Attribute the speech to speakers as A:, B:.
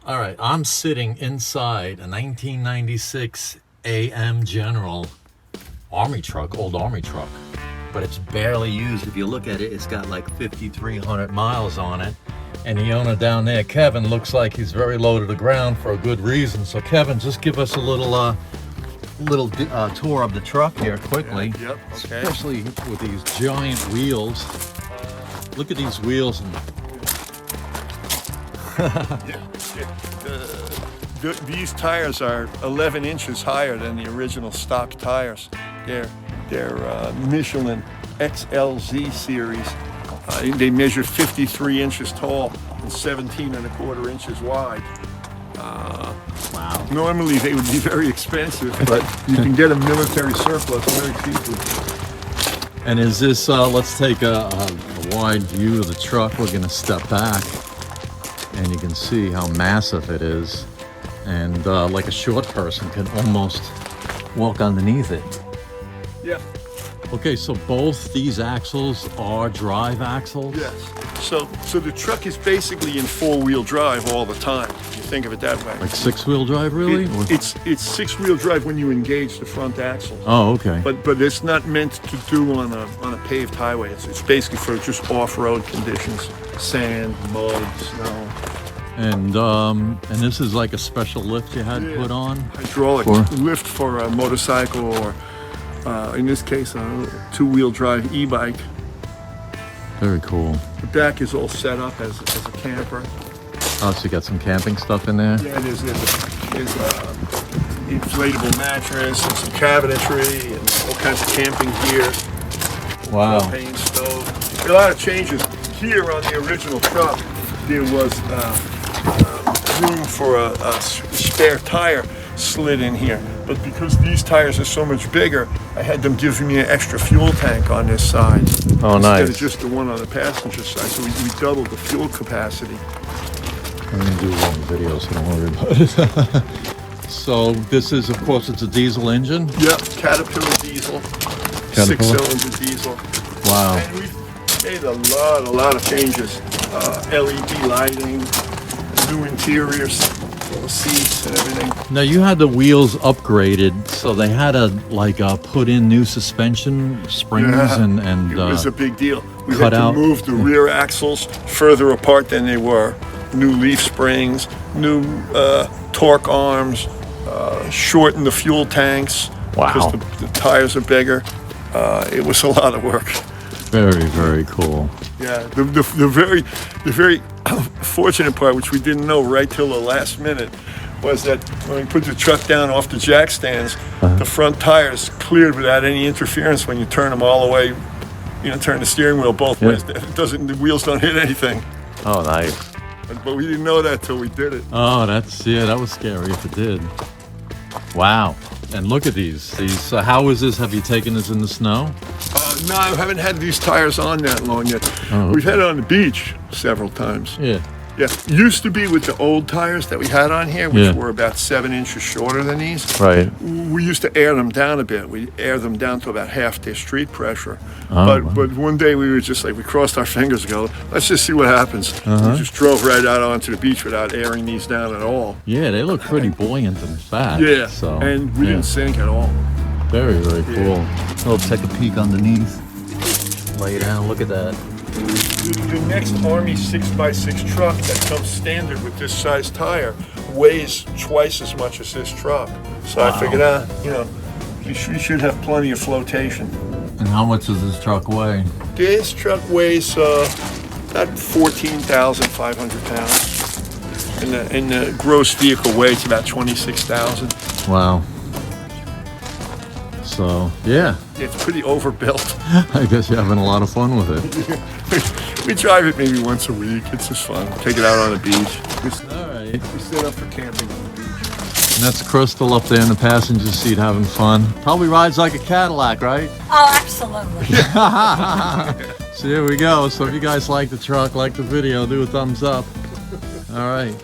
A: All right, I'm sitting inside a 1996 AM General Army truck, old Army truck, but it's barely used. If you look at it, it's got like 5,300 miles on it. And the owner down there, Kevin, looks like he's very low to the ground for a good reason. So Kevin, just give us a little tour of the truck here quickly.
B: Yep, okay.
A: Especially with these giant wheels. Look at these wheels. And
B: These tires are 11 inches higher than the original stock tires. They're Michelin XLZ series. They measure 53 inches tall and 17¼ inches wide.
A: wow.
B: Normally they would be very expensive, but you can get a military surplus very cheaply.
A: And is this, let's take a wide view of the truck. We're gonna step back and you can see how massive it is. And like a short person can almost walk underneath it.
B: Yeah.
A: Okay, so both these axles are drive axles?
B: Yes. So the truck is basically in four-wheel drive all the time. If you think of it that way.
A: Like six-wheel drive, really?
B: It's six-wheel drive when you engage the front axle.
A: Oh, okay.
B: But it's not meant to do on a paved highway. It's basically for just off-road conditions, sand, mud, snow.
A: And this is like a special lift you had put on?
B: Hydraulic lift for a motorcycle or, in this case, a two-wheel drive e-bike.
A: Very cool.
B: The back is all set up as a camper.
A: Oh, so you got some camping stuff in there?
B: Yeah, there's inflatable mattress and some cabinetry and all kinds of camping gear.
A: Wow.
B: Propane stove. A lot of changes. Here on the original truck, there was room for a spare tire slid in here. But because these tires are so much bigger, I had them give me an extra fuel tank on this side.
A: Oh, nice.
B: Instead of just the one on the passenger side. So we doubled the fuel capacity.
A: I'm going to do one video, so don't worry about it. So this is, of course, it's a diesel engine?
B: Yep, Caterpillar diesel. Six-cylinder diesel.
A: Wow.
B: And we've made a lot of changes. LED lighting, new interiors, seats and everything.
A: Now you had the wheels upgraded, so they had to put in new suspension springs and
B: it was a big deal. We
A: cut
B: had to
A: out.
B: move the rear axles further apart than they were. New leaf springs, new torque arms, shorten the fuel tanks.
A: Wow.
B: Because the tires are bigger. It was a lot of work.
A: Very, very cool.
B: Yeah, the very fortunate part, which we didn't know right till the last minute, was that when we put the truck down off the jack stands, the front tires cleared without any interference when you turn them all the way, turn the steering wheel both ways. The wheels don't hit anything.
A: Oh, nice.
B: But we didn't know that till we did it.
A: Oh, that was scary if it did. Wow. And look at these. How is this? Have you taken this in the snow?
B: No, I haven't had these tires on that long yet.
A: Oh, okay.
B: We've had it on the beach several times.
A: Yeah.
B: Yeah, used to be with the old tires that we had on here, which were about 7 inches shorter than these.
A: Right.
B: We used to air them down a bit. We air them down to about half their street pressure.
A: Oh,
B: but one day we were just we crossed our fingers and go, let's just see what happens.
A: Uh-huh.
B: We just drove right out onto the beach without airing these down at all.
A: Yeah, they look pretty buoyant and fat.
B: Yeah,
A: So,
B: and we didn't sink at all.
A: Very, very cool. I'll take a peek underneath. Lay down, look at that.
B: The next Army 6x6 truck that comes standard with this size tire weighs twice as much as this truck. So I figured we should have plenty of flotation.
A: And how much does this truck weigh?
B: This truck weighs about 14,500 pounds. And the gross vehicle weight is about 26,000.
A: Wow. So, yeah.
B: It's pretty overbuilt.
A: I guess you're having a lot of fun with it.
B: We drive it maybe once a week. It's just fun. Take it out on the beach.
A: All right.
B: We set up for camping on the beach.
A: And that's Crystal up there in the passenger seat having fun. Probably rides like a Cadillac, right?
C: Oh, absolutely.
A: So here we go. So if you guys like the truck, like the video, do a thumbs up. All right.